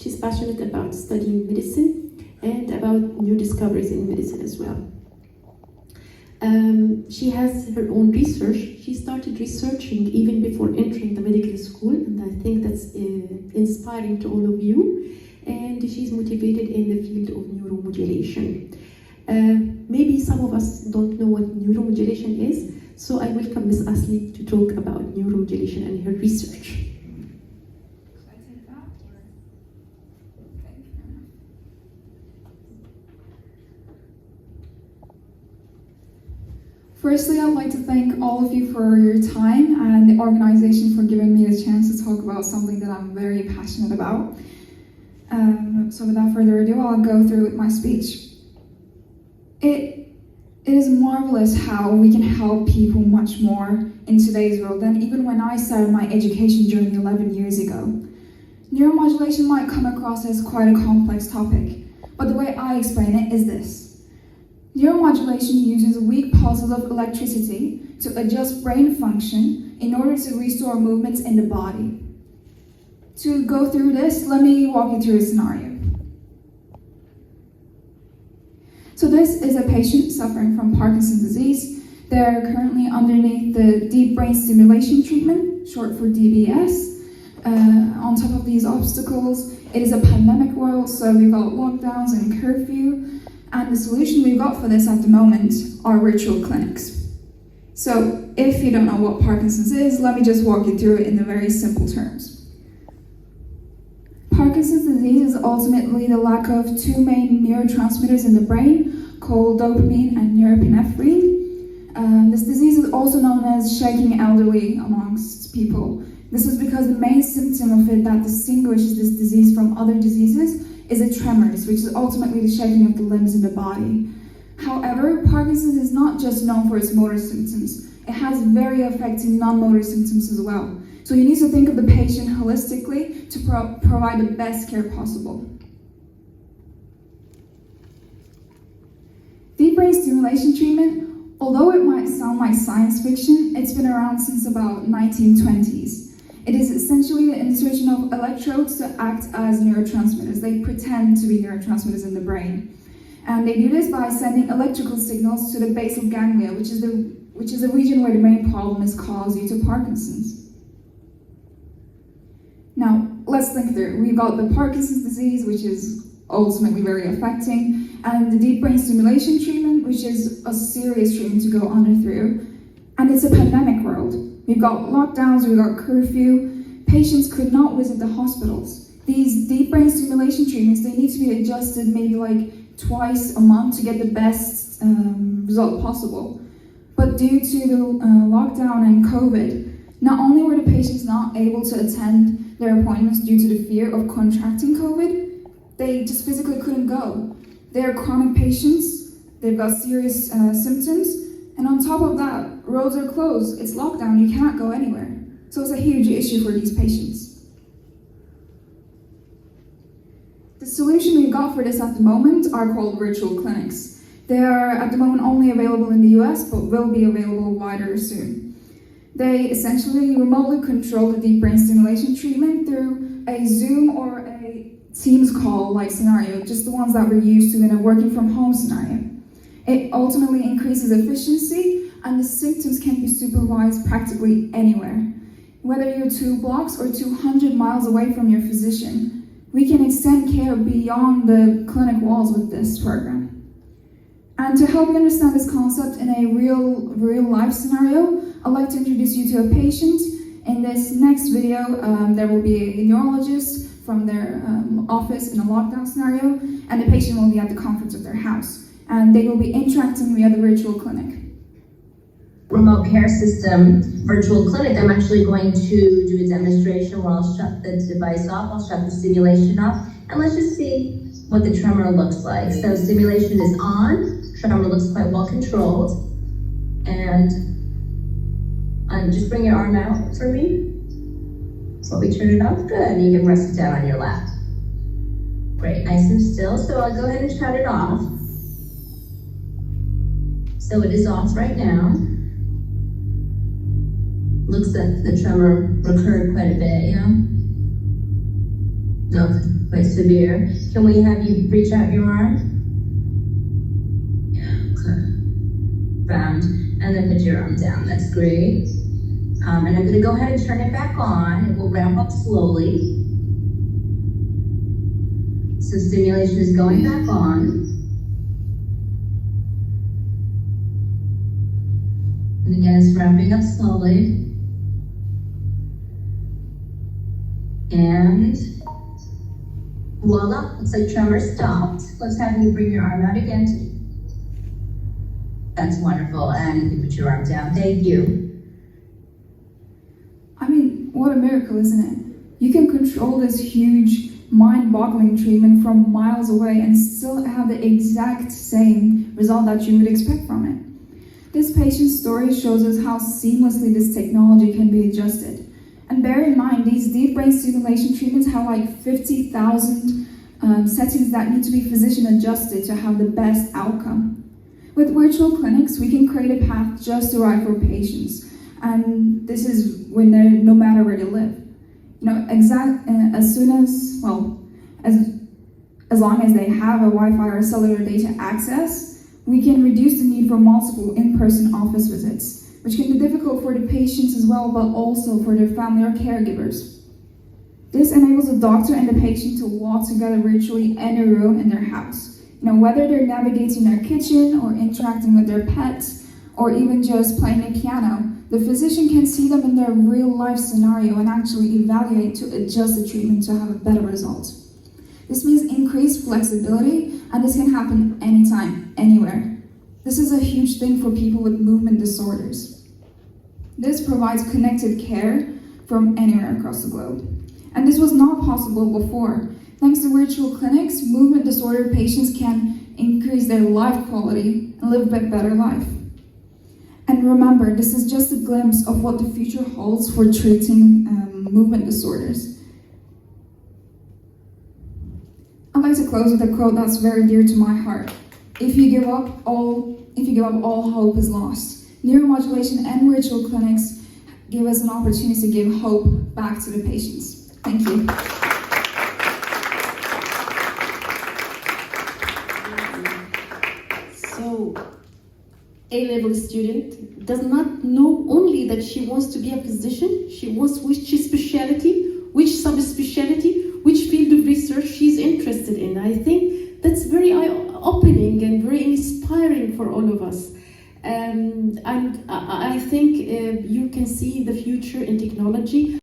She's passionate about studying medicine and about new discoveries in medicine as well. She has her own research. She started researching even before entering the medical school, and I think that's inspiring to all of you. And she's motivated in the field of neuromodulation. Maybe some of us don't know what neuromodulation is, so I welcome Ms. Asli to talk about neuromodulation and her research. Firstly, I'd like to thank all of you for your time and the organization for giving me the chance to talk about something that I'm very passionate about. So without further ado, I'll go through with my speech. It is marvelous how we can help people much more in today's world than even when I started my education journey 11 years ago. Neuromodulation might come across as quite a complex topic, but the way I explain it is this. Neuromodulation uses weak pulses of electricity to adjust brain function in order to restore movements in the body. To go through this, let me walk you through a scenario. So this is a patient suffering from Parkinson's disease. They're currently underneath the deep brain stimulation treatment, short for DBS. On top of these obstacles, it is a pandemic world, so we've got lockdowns and curfew. And the solution we've got for this at the moment are virtual clinics. So if you don't know what Parkinson's is, let me just walk you through it in the very simple terms. Parkinson's disease is ultimately the lack of two main neurotransmitters in the brain called dopamine and norepinephrine. This disease is also known as shaking elderly amongst people. This is because the main symptom of it that distinguishes this disease from other diseases is a tremors, which is ultimately the shaking of the limbs in the body. However, Parkinson's is not just known for its motor symptoms. It has very affecting non-motor symptoms as well. So you need to think of the patient holistically to provide the best care possible. Deep brain stimulation treatment, although it might sound like science fiction, it's been around since about 1920s. It is essentially the insertion of electrodes to act as neurotransmitters. They pretend to be neurotransmitters in the brain. And they do this by sending electrical signals to the basal ganglia, which is the region where the main problem is caused due to Parkinson's. Now, let's think through. We've got the Parkinson's disease, which is ultimately very affecting, and the deep brain stimulation treatment, which is a serious treatment to go under through. And it's a pandemic world. We've got lockdowns, we've got curfew. Patients could not visit the hospitals. These deep brain stimulation treatments, they need to be adjusted maybe like twice a month to get the best result possible. But due to the lockdown and COVID, not only were the patients not able to attend their appointments due to the fear of contracting COVID, they just physically couldn't go. They're chronic patients, they've got serious symptoms, and on top of that, roads are closed, it's lockdown, you cannot go anywhere. So it's a huge issue for these patients. The solution we've got for this at the moment are called virtual clinics. They are at the moment only available in the US, but will be available wider soon. They essentially remotely control the deep brain stimulation treatment through a Zoom or a Teams call like scenario, just the ones that we're used to in a working from home scenario. It ultimately increases efficiency, and the symptoms can be supervised practically anywhere. Whether you're 2 blocks or 200 miles away from your physician, we can extend care beyond the clinic walls with this program. And to help you understand this concept in a real life scenario, I'd like to introduce you to a patient. In this next video, there will be a neurologist from their office in a lockdown scenario, and the patient will be at the comfort of their house. And they will be interacting via the virtual clinic. Remote care system, virtual clinic, I'm actually going to do a demonstration where I'll shut the device off, I'll shut the stimulation off, and let's just see what the tremor looks like. So stimulation is on, tremor looks quite well controlled, and just bring your arm out for me. So we turn it off, good, you can rest it down on your lap. Great, nice and still, so I'll go ahead and shut it off. So it is off right now. Looks like the tremor recurred quite a bit, yeah? No, quite severe. Can we have you reach out your arm? Yeah, okay. Round, and then put your arm down, that's great. And I'm gonna go ahead and turn it back on, and we'll ramp up slowly. So stimulation is going back on. And again, it's ramping up slowly. And voila, looks like tremor stopped. Let's have you bring your arm out again. That's wonderful, and you put your arm down. Thank you. I mean, what a miracle, isn't it? You can control this huge, mind-boggling treatment from miles away and still have the exact same result that you would expect from it. This patient's story shows us how seamlessly this technology can be adjusted. And bear in mind, these deep brain stimulation treatments have like 50,000 settings that need to be physician adjusted to have the best outcome. With virtual clinics, we can create a path just right for patients. And this is when they're no matter where they live. You know, as long as they have a Wi-Fi or cellular data access, we can reduce the need for multiple in-person office visits, which can be difficult for the patients as well, but also for their family or caregivers. This enables the doctor and the patient to walk together virtually in any room in their house. You know, whether they're navigating their kitchen or interacting with their pets, or even just playing a piano, the physician can see them in their real-life scenario and actually evaluate to adjust the treatment to have a better result. This means increased flexibility, and this can happen anytime, anywhere. This is a huge thing for people with movement disorders. This provides connected care from anywhere across the globe. And this was not possible before. Thanks to virtual clinics, movement disorder patients can increase their life quality and live a better life. And remember, this is just a glimpse of what the future holds for treating movement disorders. I'd like to close with a quote that's very dear to my heart. If you give up, all hope is lost. Neuromodulation and virtual clinics give us an opportunity to give hope back to the patients. Thank you. So, A-level student does not know only that she wants to be a physician, she wants which specialty, which subspecialty, which field of research she's interested in. I think that's very eye-opening and very inspiring for all of us. And I think you can see the future in